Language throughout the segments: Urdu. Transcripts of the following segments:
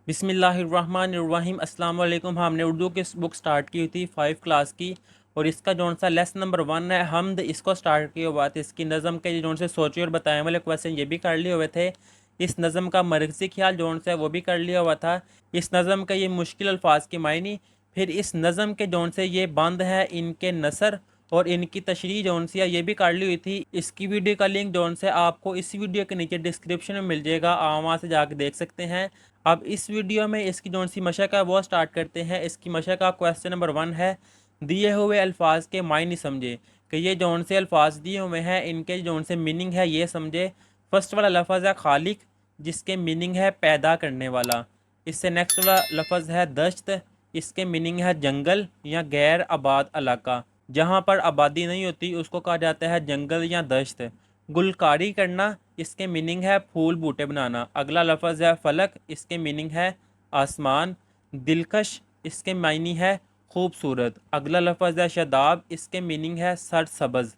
بسم اللہ الرحمن الرحیم۔ السلام علیکم۔ ہم نے اردو کی بک سٹارٹ کی ہوئی تھی 5 کلاس کی، اور اس کا جون سا لیسن نمبر 1 ہے حمد، اس کو سٹارٹ کیا ہوا تھا۔ اس کی نظم کے جون سے سوچے اور بتائے والے کویسچن یہ بھی کر لیے ہوئے تھے۔ اس نظم کا مرکزی خیال جون سے وہ بھی کر لیا ہوا تھا۔ اس نظم کا یہ مشکل الفاظ کے معنی، پھر اس نظم کے جون سے یہ بند ہے ان کے نثر اور ان کی تشریح جون سی ہے یہ بھی کر لی ہوئی تھی۔ اس کی ویڈیو کا لنک جون سے آپ کو اس ویڈیو کے نیچے ڈسکرپشن میں مل جائے گا، آپ وہاں سے جا کے دیکھ سکتے ہیں۔ اب اس ویڈیو میں اس کی جون سی مشق ہے وہ سٹارٹ کرتے ہیں۔ اس کی مشق کا کویسچن نمبر 1 ہے، دیے ہوئے الفاظ کے معنی سمجھے، کہ یہ جون سے الفاظ دیے ہوئے ہیں ان کے جون سے میننگ ہے یہ سمجھے۔ فرسٹ والا لفظ ہے خالق، جس کے میننگ ہے پیدا کرنے والا۔ اس سے نیکسٹ والا لفظ ہے دشت، اس کے میننگ ہے جنگل یا غیر آباد علاقہ، جہاں پر آبادی نہیں ہوتی اس کو کہا جاتا ہے جنگل یا دشت۔ گلکاری کرنا، اس کے میننگ ہے پھول بوٹے بنانا۔ اگلا لفظ ہے فلک، اس کے میننگ ہے آسمان۔ دلکش، اس کے معنی ہے خوبصورت۔ اگلا لفظ ہے شاداب، اس کے میننگ ہے سرسبز۔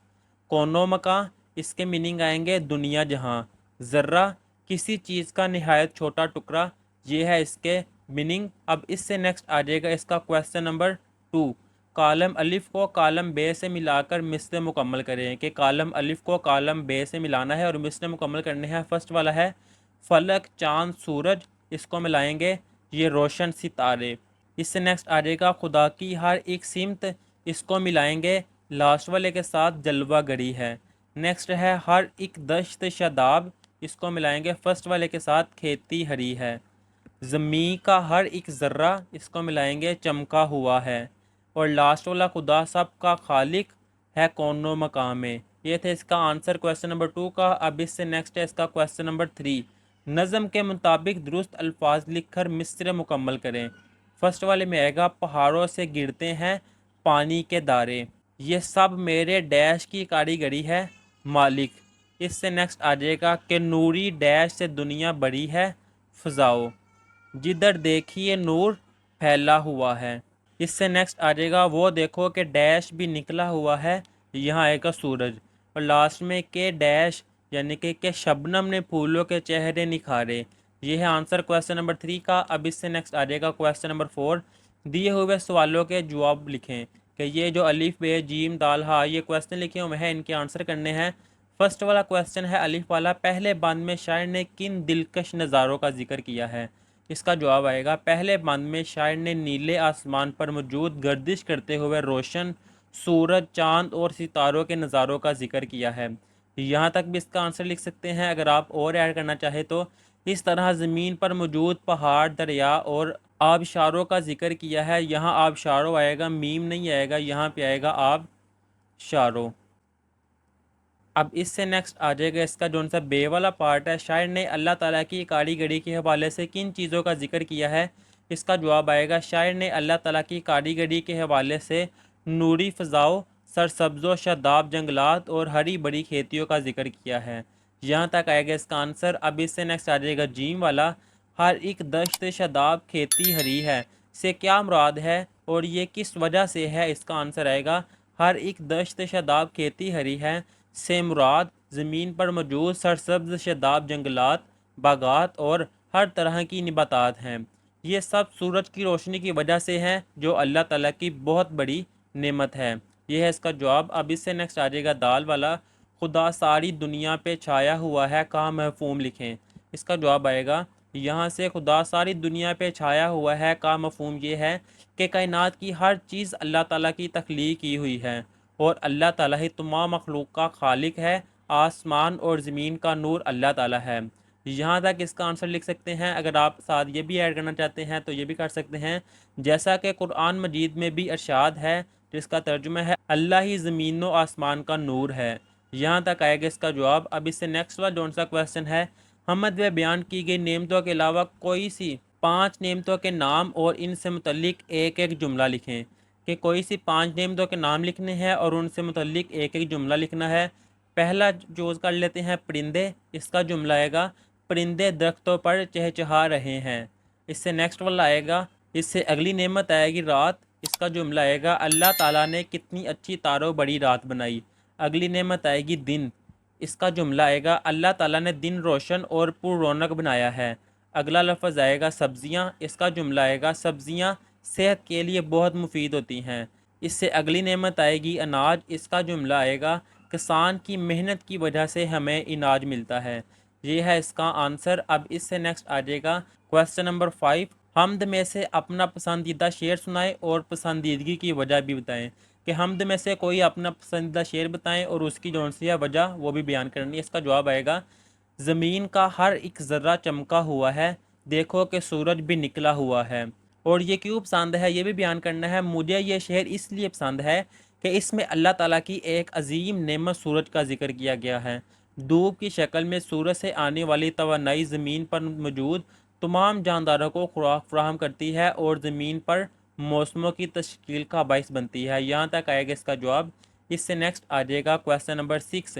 کونو مکاں، اس کے میننگ آئیں گے دنیا جہاں۔ ذرہ، کسی چیز کا نہایت چھوٹا ٹکڑا، یہ ہے اس کے میننگ۔ اب اس سے نیکسٹ آ جائے گا اس کا کویسچن نمبر 2، کالم الف کو کالم بے سے ملا کر مصرع مکمل کریں، کہ کالم الف کو کالم بے سے ملانا ہے اور مصرع مکمل کرنے ہیں۔ فرسٹ والا ہے فلک، چاند سورج، اس کو ملائیں گے یہ روشن ستارے۔ اس سے نیکسٹ آ جائے گا خدا کی ہر ایک سمت، اس کو ملائیں گے لاسٹ والے کے ساتھ جلوہ گری ہے۔ نیکسٹ ہے ہر ایک دشت شاداب، اس کو ملائیں گے فرسٹ والے کے ساتھ کھیتی ہری ہے۔ زمین کا ہر ایک ذرہ، اس کو ملائیں گے چمکا ہوا ہے۔ اور لاسٹ والا خدا سب کا خالق ہے کون و مقام میں۔ یہ تھے اس کا آنسر کویسچن نمبر 2 کا۔ اب اس سے نیکسٹ ہے اس کا کویسچن نمبر 3، نظم کے مطابق درست الفاظ لکھ کر مصرع مکمل کریں۔ فرسٹ والے میں آئے گا پہاڑوں سے گرتے ہیں پانی کے دارے، یہ سب میرے ڈیش کی کاریگری ہے مالک۔ اس سے نیکسٹ آ جائے گا کہ نوری ڈیش سے دنیا بڑی ہے فضاؤ، جدھر دیکھیے نور پھیلا ہوا ہے۔ اس سے نیکسٹ آ جائے گا وہ دیکھو کہ ڈیش بھی نکلا ہوا ہے، یہاں آئے گا سورج۔ اور لاسٹ میں کہ ڈیش یعنی کہ شبنم نے پھولوں کے چہرے نکھارے، یہ ہے آنسر کویسچن نمبر 3 کا۔ اب اس سے نیکسٹ آ جائے گا کویسچن نمبر 4، دیے ہوئے سوالوں کے جواب لکھیں، کہ یہ جو الف بے جیم دال ہا یہ کویسچن لکھے ہوئے ہیں ان کے آنسر کرنے ہیں۔ فرسٹ والا کویسچن ہے الف والا، پہلے بند میں شاعر نے کن دلکش نظاروں کا ذکر کیا ہے؟ اس کا جواب آئے گا پہلے بند میں شاعر نے نیلے آسمان پر موجود گردش کرتے ہوئے روشن سورج، چاند اور ستاروں کے نظاروں کا ذکر کیا ہے۔ یہاں تک بھی اس کا آنسر لکھ سکتے ہیں۔ اگر آپ اور ایڈ کرنا چاہیں تو اس طرح زمین پر موجود پہاڑ، دریا اور آبشاروں کا ذکر کیا ہے۔ یہاں آبشاروں آئے گا، میم نہیں آئے گا، یہاں پہ آئے گا آبشاروں۔ اب اس سے نیکسٹ آ جائے گا اس کا جون سا بے والا پارٹ ہے، شاعر نے اللہ تعالیٰ کی کاریگری کے حوالے سے کن چیزوں کا ذکر کیا ہے؟ اس کا جواب آئے گا شاعر نے اللہ تعالیٰ کی کاریگری کے حوالے سے نوری فضاؤں، سرسبز و شاداب جنگلات اور ہری بڑی کھیتیوں کا ذکر کیا ہے۔ یہاں تک آئے گا اس کا آنسر۔ اب اس سے نیکسٹ آ جائے گا جیم والا، ہر ایک دشت شاداب کھیتی ہری ہے سے کیا مراد ہے اور یہ کس وجہ سے ہے؟ اس کا آنسر آئے گا ہر ایک دشت شاداب کھیتی ہری ہے سے مراد زمین پر موجود سرسبز شاداب جنگلات، باغات اور ہر طرح کی نباتات ہیں۔ یہ سب سورج کی روشنی کی وجہ سے ہیں جو اللہ تعالیٰ کی بہت بڑی نعمت ہے۔ یہ ہے اس کا جواب۔ اب اس سے نیکسٹ آ جائے گا دال والا، خدا ساری دنیا پہ چھایا ہوا ہے کا مفہوم لکھیں۔ اس کا جواب آئے گا یہاں سے خدا ساری دنیا پہ چھایا ہوا ہے کا مفہوم یہ ہے کہ کائنات کی ہر چیز اللہ تعالیٰ کی تخلیق کی ہوئی ہے اور اللہ تعالیٰ ہی تمام مخلوق کا خالق ہے۔ آسمان اور زمین کا نور اللہ تعالیٰ ہے۔ یہاں تک اس کا آنسر لکھ سکتے ہیں۔ اگر آپ ساتھ یہ بھی ایڈ کرنا چاہتے ہیں تو یہ بھی کر سکتے ہیں، جیسا کہ قرآن مجید میں بھی ارشاد ہے جس کا ترجمہ ہے اللہ ہی زمین و آسمان کا نور ہے۔ یہاں تک آئے گا اس کا جواب۔ اب اس سے نیکسٹ والا جون سا کویسچن ہے، حمد و بیان کی گئی نعمتوں کے علاوہ کوئی سی 5 نعمتوں کے نام اور ان سے متعلق ایک ایک جملہ لکھیں، کہ کوئی سی 5 نعمتوں کے نام لکھنے ہیں اور ان سے متعلق ایک ایک جملہ لکھنا ہے۔ پہلا چوز کر لیتے ہیں پرندے، اس کا جملہ آئے گا پرندے درختوں پر چہچہا رہے ہیں۔ اس سے نیکسٹ والا آئے گا، اس سے اگلی نعمت آئے گی رات، اس کا جملہ آئے گا اللہ تعالیٰ نے کتنی اچھی تاروں بڑی رات بنائی۔ اگلی نعمت آئے گی دن، اس کا جملہ آئے گا اللہ تعالیٰ نے دن روشن اور پر رونق بنایا ہے۔ اگلا لفظ آئے گا سبزیاں، اس کا جملہ آئے گا سبزیاں صحت کے لیے بہت مفید ہوتی ہیں۔ اس سے اگلی نعمت آئے گی اناج، اس کا جملہ آئے گا کسان کی محنت کی وجہ سے ہمیں اناج ملتا ہے۔ یہ ہے اس کا آنسر۔ اب اس سے نیکسٹ آ جائے گا کویسچن نمبر 5، حمد میں سے اپنا پسندیدہ شعر سنائیں اور پسندیدگی کی وجہ بھی بتائیں۔ کہ حمد میں سے کوئی اپنا پسندیدہ شعر بتائیں اور اس کی جون سی ہے وجہ وہ بھی بیان کرنی ہے۔ اس کا جواب آئے گا زمین کا ہر ایک ذرہ چمکا ہوا ہے، دیکھو کہ سورج بھی نکلا ہوا ہے۔ اور یہ کیوں پسند ہے یہ بھی بیان کرنا ہے۔ مجھے یہ شعر اس لیے پسند ہے کہ اس میں اللہ تعالیٰ کی ایک عظیم نعمت سورج کا ذکر کیا گیا ہے۔ دھوپ کی شکل میں سورج سے آنے والی توانائی زمین پر موجود تمام جانداروں کو خوراک فراہم کرتی ہے اور زمین پر موسموں کی تشکیل کا باعث بنتی ہے۔ یہاں تک آئے گا اس کا جواب۔ اس سے نیکسٹ آ جائے گا کویسچن نمبر 6،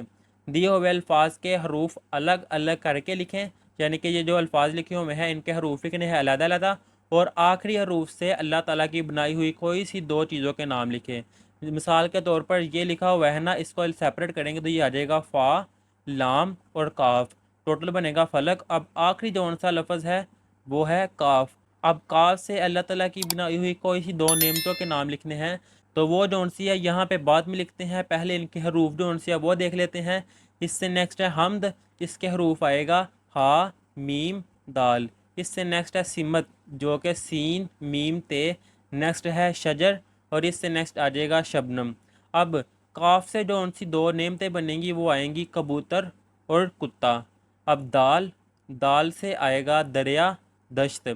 دیے ہوئے الفاظ کے حروف الگ الگ کر کے لکھیں، یعنی کہ یہ جو الفاظ لکھے ہوئے ہیں ان کے حروف لکھنے ہیں علیحدہ علیحدہ، اور آخری حروف سے اللہ تعالیٰ کی بنائی ہوئی کوئی سی دو چیزوں کے نام لکھیں۔ مثال کے طور پر یہ لکھا ہوا ہے نا، اس کو سیپریٹ کریں گے تو یہ آ جائے گا فا، لام اور کاف، ٹوٹل بنے گا فلک۔ اب آخری جو سا لفظ ہے وہ ہے کاف۔ اب کاف سے اللہ تعالیٰ کی بنائی ہوئی کوئی سی دو نعمتوں کے نام لکھنے ہیں، تو وہ جو سی ہے یہاں پہ بعد میں لکھتے ہیں، پہلے ان کے حروف جو سی ہے وہ دیکھ لیتے ہیں۔ اس سے نیکسٹ ہے حمد، اس کے حروف آئے گا ہا، میم، دال۔ اس سے نیکسٹ ہے سمت جو کہ سین، میم، تے۔ نیکسٹ ہے شجر، اور اس سے نیکسٹ آ جائے گا شبنم۔ اب کاف سے جو سی دو نعمتیں بنیں گی وہ آئیں گی کبوتر اور کتا۔ اب دال، دال سے آئے گا دریا، دشت۔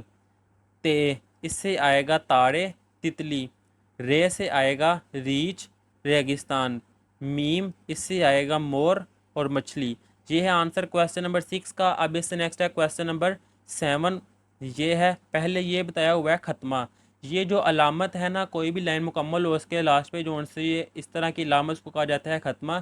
تے، اس سے آئے گا تارے، تتلی۔ رے سے آئے گا ریچھ، ریگستان۔ میم، اس سے آئے گا مور اور مچھلی۔ یہ ہے آنسر کویسچن نمبر 6 کا۔ اب اس سے نیکسٹ ہے کویسچن نمبر 7، یہ ہے پہلے یہ بتایا ہوا ہے ختمہ۔ یہ جو علامت ہے نا، کوئی بھی لائن مکمل ہو اس کے لاسٹ پہ جو سے یہ اس طرح کی علامت کو کہا جاتا ہے ختمہ۔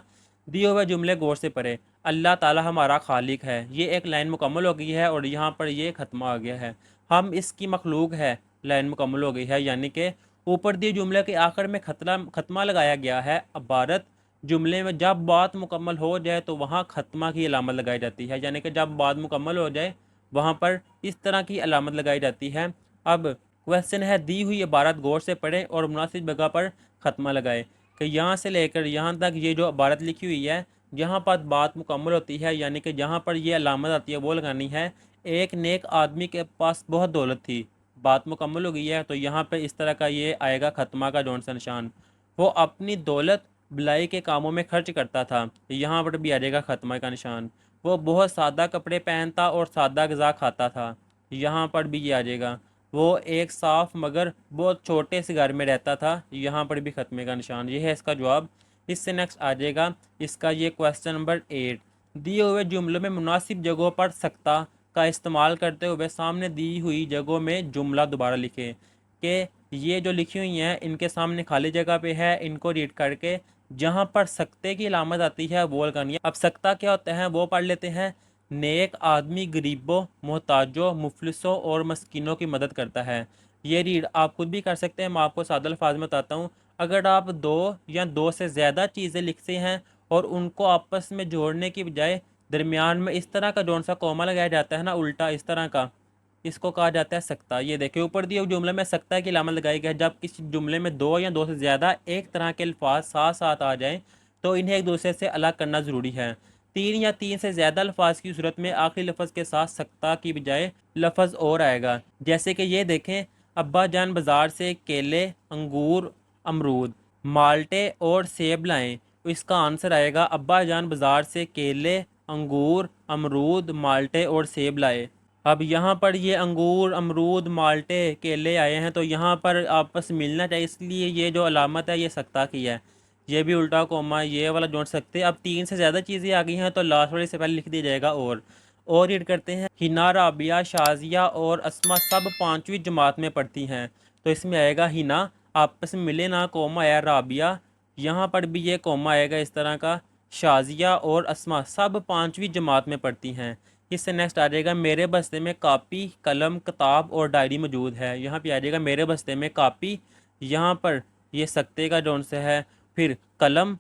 دیے ہوئے جملے غور سے پڑھے۔ اللہ تعالیٰ ہمارا خالق ہے، یہ ایک لائن مکمل ہو گئی ہے اور یہاں پر یہ ختمہ آ گیا ہے۔ ہم اس کی مخلوق ہے، لائن مکمل ہو گئی ہے، یعنی کہ اوپر دیے جملے کے آخر میں ختمہ لگایا گیا ہے۔ عبارت جملے میں جب بات مکمل ہو جائے تو وہاں ختمہ کی علامت لگائی جاتی ہے، یعنی کہ جب بات مکمل ہو جائے وہاں پر اس طرح کی علامت لگائی جاتی ہے۔ اب کویسچن ہے دی ہوئی عبارت غور سے پڑھیں اور مناسب جگہ پر ختمہ لگائے۔ کہ یہاں سے لے کر یہاں تک یہ جو عبارت لکھی ہوئی ہے، جہاں پر بات مکمل ہوتی ہے یعنی کہ جہاں پر یہ علامت آتی ہے وہ لگانی ہے۔ ایک نیک آدمی کے پاس بہت دولت تھی، بات مکمل ہو گئی ہے تو یہاں پہ اس طرح کا یہ آئے گا ختمہ کا جون سا نشان۔ وہ اپنی دولت بلائی کے کاموں میں خرچ کرتا تھا، یہاں پر بھی آ جائے گا ختمہ کا نشان۔ وہ بہت سادہ کپڑے پہنتا اور سادہ غذا کھاتا تھا، یہاں پر بھی یہ آ جائے گا۔ وہ ایک صاف مگر بہت چھوٹے سے گھر میں رہتا تھا، یہاں پر بھی ختمے کا نشان۔ یہ ہے اس کا جواب۔ اس سے نیکسٹ آ جائے گا اس کا یہ کویسچن نمبر 8، دیے ہوئے جملوں میں مناسب جگہوں پر سکتہ کا استعمال کرتے ہوئے سامنے دی ہوئی جگہوں میں جملہ دوبارہ لکھیں۔ کہ یہ جو لکھی ہوئی ہیں ان کے سامنے خالی جگہ پہ ہے، ان کو ریڈ کر کے جہاں پر سکتے کی علامت آتی ہے وہ لگانی ہے۔ اب سکتہ کیا ہوتا ہے وہ پڑھ لیتے ہیں۔ نیک آدمی غریبوں، محتاجوں، مفلسوں اور مسکینوں کی مدد کرتا ہے۔ یہ ریڈ آپ خود بھی کر سکتے ہیں، میں آپ کو سادہ الفاظ میں بتاتا ہوں۔ اگر آپ دو یا دو سے زیادہ چیزیں لکھتے ہیں اور ان کو آپس میں جوڑنے کی بجائے درمیان میں اس طرح کا جون سا کوما لگایا جاتا ہے نا، الٹا اس طرح کا، اس کو کہا جاتا ہے سکتہ۔ یہ دیکھیں اوپر دیے جملے میں سکتہ کی علامت لگائی گئی ہے۔ جب کسی جملے میں دو یا دو سے زیادہ ایک طرح کے الفاظ ساتھ ساتھ آ جائیں تو انہیں ایک دوسرے سے الگ کرنا ضروری ہے۔ تین یا تین سے زیادہ الفاظ کی صورت میں آخری لفظ کے ساتھ سکتہ کی بجائے لفظ اور آئے گا، جیسے کہ یہ دیکھیں ابا جان بازار سے کیلے، انگور، امرود، مالٹے اور سیب لائیں۔ اس کا آنسر آئے گا ابا جان بازار سے کیلے، انگور، امرود، مالٹے اور سیب لائے۔ اب یہاں پر یہ انگور، امرود، مالٹے، کیلے آئے ہیں تو یہاں پر آپس ملنا چاہیے، اس لیے یہ جو علامت ہے یہ سکتہ کی ہے۔ یہ بھی الٹا کوما یہ والا جوڑ سکتے۔ اب تین سے زیادہ چیزیں آ گئی ہیں تو لاسٹ والی سے پہلے لکھ دیا جائے گا اور ریڈ کرتے ہیں۔ ہنا، رابعہ، شازیہ اور اسما سب 5ویں جماعت میں پڑھتی ہیں، تو اس میں آئے گا ہنا، آپس میں ملے نا، کوما آیا رابعہ، یہاں پر بھی یہ کوما آئے گا اس طرح کا۔ شازیہ اور اسما سب 5ویں جماعت میں پڑھتی ہیں۔ اس سے نیکسٹ آ جائے گا میرے بستے میں کاپی، قلم، کتاب اور ڈائری موجود ہے۔ یہاں پہ آ جائے گا میرے بستے میں کاپی، یہاں پر یہ سکتے کا جون سے ہے، پھر قلم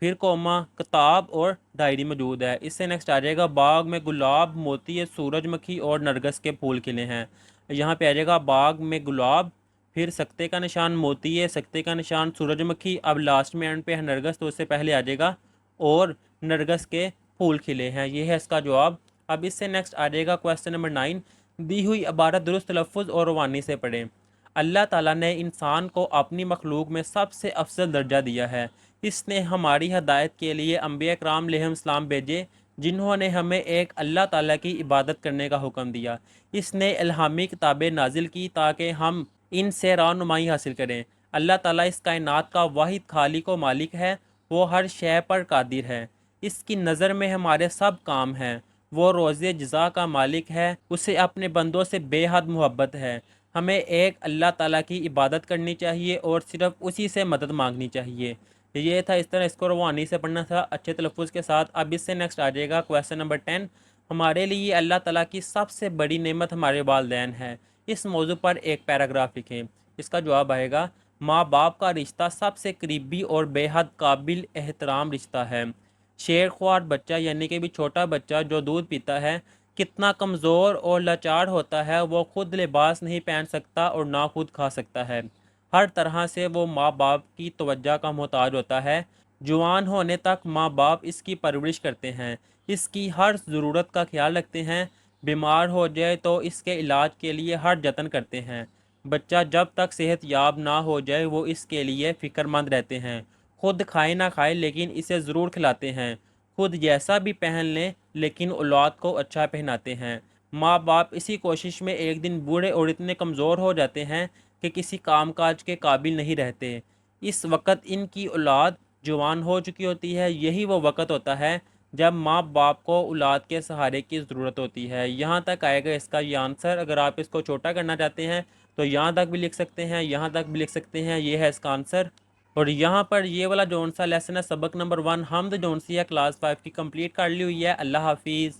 پھر کوما کتاب اور ڈائری موجود ہے۔ اس سے نیکسٹ آ جائے گا باغ میں گلاب، موتی، سورج مکھی اور نرگس کے پھول کھلے ہیں۔ یہاں پہ آ جائے گا باغ میں گلاب، پھر سکتے کا نشان موتی ہے، سکتے کا نشان سورج مکھی، اب لاسٹ میں اینڈ پہ ہے نرگس، تو اس سے پہلے آ جائے گا اور نرگس کے پھول کھلے ہیں۔ یہ ہے اس کا جواب۔ اب اس سے نیکسٹ آ جائے گا کویسچن نمبر 9، دی ہوئی عبارت درست تلفظ اور روانی سے پڑھیں۔ اللہ تعالیٰ نے انسان کو اپنی مخلوق میں سب سے افضل درجہ دیا ہے۔ اس نے ہماری ہدایت کے لیے انبیاء کرام علیہم السلام بھیجے، جنہوں نے ہمیں ایک اللہ تعالیٰ کی عبادت کرنے کا حکم دیا۔ اس نے الہامی کتابیں نازل کی تاکہ ہم ان سے رہنمائی حاصل کریں۔ اللہ تعالیٰ اس کائنات کا واحد خالق و مالک ہے، وہ ہر شے پر قادر ہے۔ اس کی نظر میں ہمارے سب کام ہیں، وہ روز جزا کا مالک ہے، اسے اپنے بندوں سے بے حد محبت ہے۔ ہمیں ایک اللہ تعالیٰ کی عبادت کرنی چاہیے اور صرف اسی سے مدد مانگنی چاہیے۔ یہ تھا، اس طرح اس کو روانی سے پڑھنا تھا اچھے تلفظ کے ساتھ۔ اب اس سے نیکسٹ آ جائے گا کویسچن نمبر 10، ہمارے لیے اللہ تعالیٰ کی سب سے بڑی نعمت ہمارے والدین ہے۔ اس موضوع پر ایک پیراگراف لکھیں۔ اس کا جواب آئے گا ماں باپ کا رشتہ سب سے قریبی اور بے حد قابل احترام رشتہ ہے۔ شیر خوار بچہ یعنی کہ بھی چھوٹا بچہ جو دودھ پیتا ہے کتنا کمزور اور لاچار ہوتا ہے، وہ خود لباس نہیں پہن سکتا اور نہ خود کھا سکتا ہے، ہر طرح سے وہ ماں باپ کی توجہ کا محتاج ہوتا ہے۔ جوان ہونے تک ماں باپ اس کی پرورش کرتے ہیں، اس کی ہر ضرورت کا خیال رکھتے ہیں، بیمار ہو جائے تو اس کے علاج کے لیے ہر جتن کرتے ہیں۔ بچہ جب تک صحت یاب نہ ہو جائے وہ اس کے لیے فکر مند رہتے ہیں، خود کھائے نہ کھائے لیکن اسے ضرور کھلاتے ہیں، خود جیسا بھی پہن لیں لیکن اولاد کو اچھا پہناتے ہیں۔ ماں باپ اسی کوشش میں ایک دن بوڑھے اور اتنے کمزور ہو جاتے ہیں کہ کسی کام کاج کے قابل نہیں رہتے۔ اس وقت ان کی اولاد جوان ہو چکی ہوتی ہے، یہی وہ وقت ہوتا ہے جب ماں باپ کو اولاد کے سہارے کی ضرورت ہوتی ہے۔ یہاں تک آئے گا اس کا یہ آنسر۔ اگر آپ اس کو چھوٹا کرنا چاہتے ہیں تو یہاں تک بھی لکھ سکتے ہیں، یہاں تک بھی لکھ سکتے ہیں، یہ ہے اس کا آنسر۔ اور یہاں پر یہ والا جون سا لیسن ہے سبق نمبر 1 حمد جون سی ہے کلاس 5 کی کمپلیٹ کر لی ہوئی ہے۔ اللہ حافظ۔